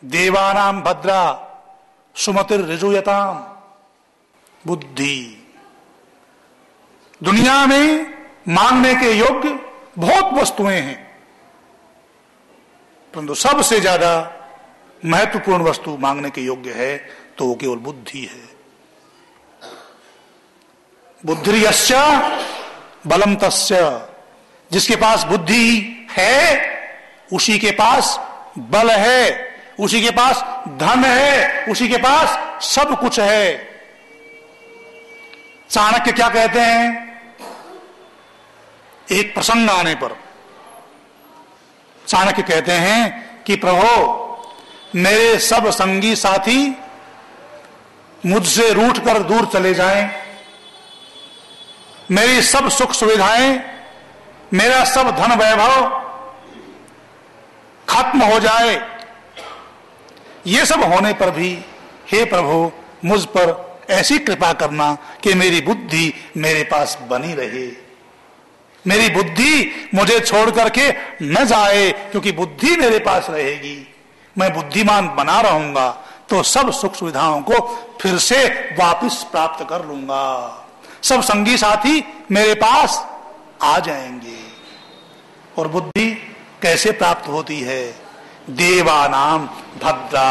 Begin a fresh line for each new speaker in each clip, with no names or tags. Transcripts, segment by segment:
देवानाम भद्रा सुमतिर ऋजुयताम। बुद्धि। दुनिया में मांगने के योग्य बहुत वस्तुएं हैं, परंतु सबसे ज्यादा महत्वपूर्ण वस्तु मांगने के योग्य है तो वो केवल बुद्धि है। बुद्धिर्यस्य बलम तस्य। जिसके पास बुद्धि है उसी के पास बल है, उसी के पास धन है, उसी के पास सब कुछ है। चाणक्य क्या कहते हैं? एक प्रसंग आने पर चाणक्य कहते हैं कि प्रभु मेरे सब संगी साथी मुझसे रूठकर दूर चले जाएं, मेरी सब सुख सुविधाएं, मेरा सब धन वैभव खत्म हो जाए, ये सब होने पर भी हे प्रभु मुझ पर ऐसी कृपा करना कि मेरी बुद्धि मेरे पास बनी रहे, मेरी बुद्धि मुझे छोड़ करके न जाए, क्योंकि बुद्धि मेरे पास रहेगी, मैं बुद्धिमान बना रहूंगा तो सब सुख सुविधाओं को फिर से वापस प्राप्त कर लूंगा, सब संगी साथी मेरे पास आ जाएंगे। और बुद्धि कैसे प्राप्त होती है? देवानाम भद्रा।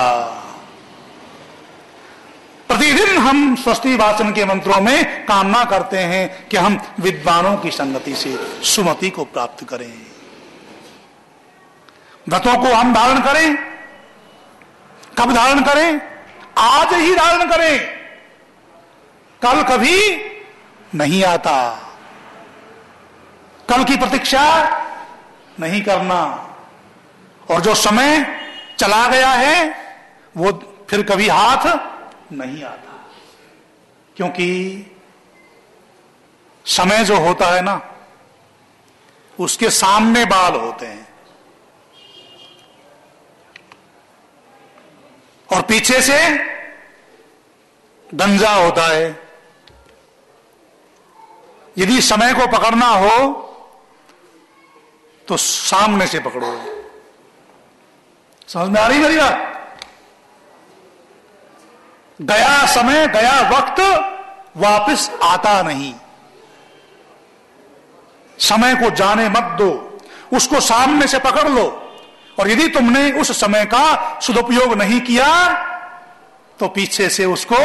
प्रतिदिन हम स्वस्ति वाचन के मंत्रों में कामना करते हैं कि हम विद्वानों की संगति से सुमति को प्राप्त करें, व्रतों को हम धारण करें। कब धारण करें? आज ही धारण करें, कल कभी नहीं आता, कल की प्रतीक्षा नहीं करना। और जो समय चला गया है वो फिर कभी हाथ नहीं आता, क्योंकि समय जो होता है ना उसके सामने बाल होते हैं और पीछे से गंजा होता है। यदि समय को पकड़ना हो तो सामने से पकड़ो। समझ में आ रही मेरी बात? गया समय, गया वक्त वापस आता नहीं। समय को जाने मत दो, उसको सामने से पकड़ लो। और यदि तुमने उस समय का सदुपयोग नहीं किया तो पीछे से उसको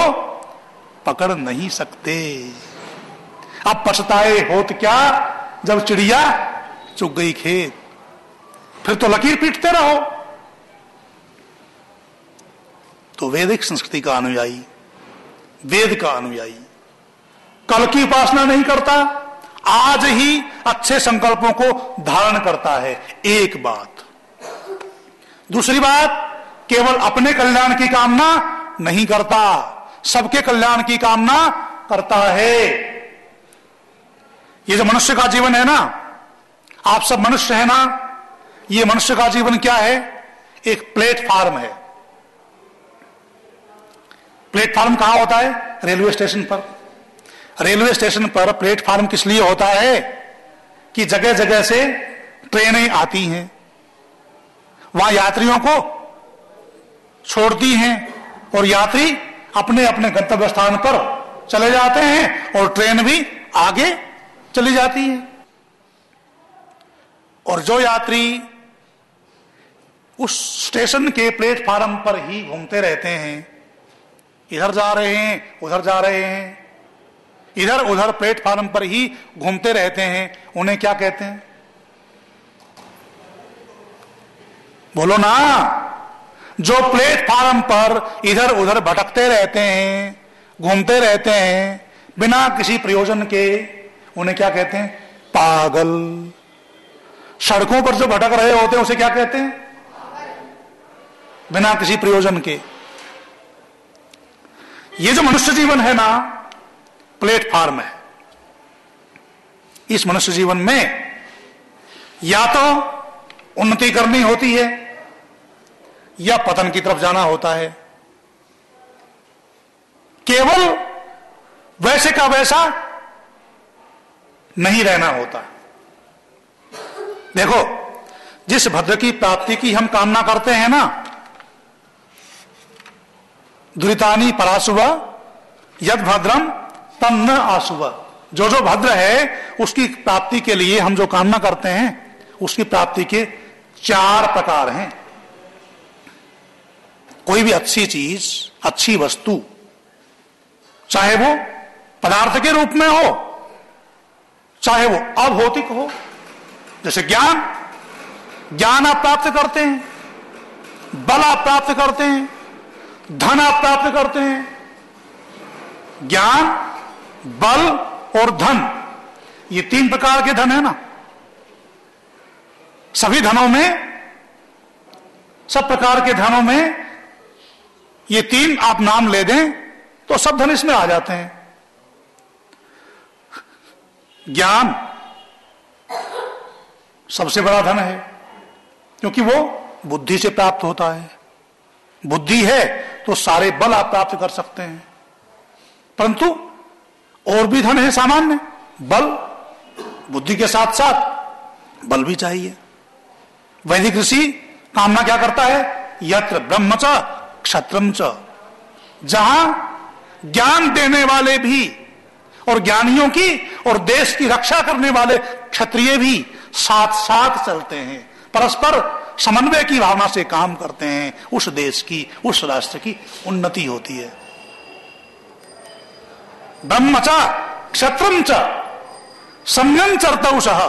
पकड़ नहीं सकते। अब पछताए होत क्या जब चिड़िया चुग गई खेत, फिर तो लकीर पीटते रहो। तो वैदिक संस्कृति का अनुयायी, वेद का अनुयायी कल की उपासना नहीं करता, आज ही अच्छे संकल्पों को धारण करता है। एक बात। दूसरी बात, केवल अपने कल्याण की कामना नहीं करता, सबके कल्याण की कामना करता है। ये जो मनुष्य का जीवन है ना, आप सब मनुष्य है ना, ये मनुष्य का जीवन क्या है? एक प्लेटफार्म है। प्लेटफार्म कहां होता है? रेलवे स्टेशन पर। रेलवे स्टेशन पर प्लेटफार्म किस लिए होता है? कि जगह जगह से ट्रेनें आती हैं, वहां यात्रियों को छोड़ती हैं और यात्री अपने अपने गंतव्य स्थान पर चले जाते हैं और ट्रेन भी आगे चली जाती है। और जो यात्री उस स्टेशन के प्लेटफार्म पर ही घूमते रहते हैं, इधर जा रहे हैं उधर जा रहे हैं, इधर उधर प्लेटफार्म पर ही घूमते रहते हैं, उन्हें क्या कहते हैं? बोलो ना। जो प्लेटफार्म पर इधर उधर भटकते रहते हैं, घूमते रहते हैं बिना किसी प्रयोजन के, उन्हें क्या कहते हैं? पागल। सड़कों पर जो भटक रहे होते हैं उसे क्या कहते हैं? बिना किसी प्रयोजन के। ये जो मनुष्य जीवन है ना, प्लेटफार्म है। इस मनुष्य जीवन में या तो उन्नति करनी होती है या पतन की तरफ जाना होता है। केवल वैसे का वैसा नहीं रहना होता। देखो, जिस भद्र की प्राप्ति की हम कामना करते हैं ना, दुरितानी परासुव यद भद्रम तन्न आसुव। जो जो भद्र है उसकी प्राप्ति के लिए हम जो कामना करते हैं उसकी प्राप्ति के 4 प्रकार हैं। कोई भी अच्छी चीज, अच्छी वस्तु, चाहे वो पदार्थ के रूप में हो, चाहे वो अभौतिक हो, जैसे ज्ञान, ज्ञान आप प्राप्त करते हैं, बल आप प्राप्त करते हैं, धन आप प्राप्त करते हैं। ज्ञान, बल और धन, ये 3 प्रकार के धन है ना। सभी धनों में, सब प्रकार के धनों में ये 3 आप नाम ले दें तो सब धन इसमें आ जाते हैं। ज्ञान सबसे बड़ा धन है क्योंकि वो बुद्धि से प्राप्त होता है। बुद्धि है तो सारे बल आप प्राप्त कर सकते हैं। परंतु और भी धन है सामान्य, बल, बुद्धि के साथ साथ बल भी चाहिए। वैदिक ऋषि कामना क्या करता है? यत्र ब्रह्म च क्षत्रम च। जहां ज्ञान देने वाले भी और ज्ञानियों की और देश की रक्षा करने वाले क्षत्रिय भी साथ साथ चलते हैं, परस्पर समन्वय की भावना से काम करते हैं, उस देश की, उस राष्ट्र की उन्नति होती है। ब्रह्म च क्षत्रम च सम्यं चर्तौषः।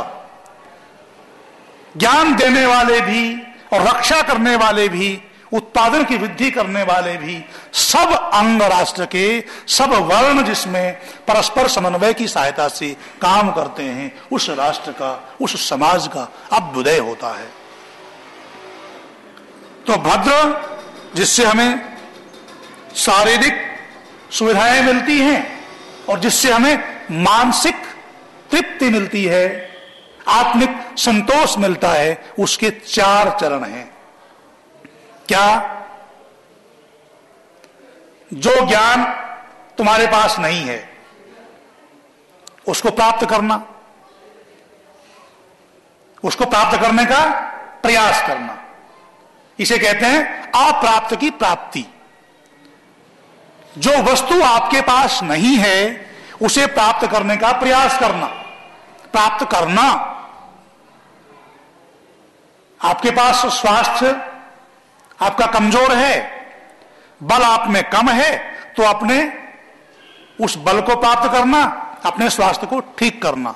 ज्ञान देने वाले भी और रक्षा करने वाले भी, उत्पादन की वृद्धि करने वाले भी, सब अंग राष्ट्र के, सब वर्ण जिसमें परस्पर समन्वय की सहायता से काम करते हैं, उस राष्ट्र का, उस समाज का अभ्युदय होता है। तो भद्र जिससे हमें शारीरिक सुविधाएं मिलती हैं और जिससे हमें मानसिक तृप्ति मिलती है, आत्मिक संतोष मिलता है, उसके 4 चरण हैं। क्या? जो ज्ञान तुम्हारे पास नहीं है उसको प्राप्त करना, उसको प्राप्त करने का प्रयास करना, इसे कहते हैं अप्राप्त की प्राप्ति। जो वस्तु आपके पास नहीं है उसे प्राप्त करने का प्रयास करना, प्राप्त करना। आपके पास स्वास्थ्य आपका कमजोर है, बल आप में कम है, तो अपने उस बल को प्राप्त करना, अपने स्वास्थ्य को ठीक करना।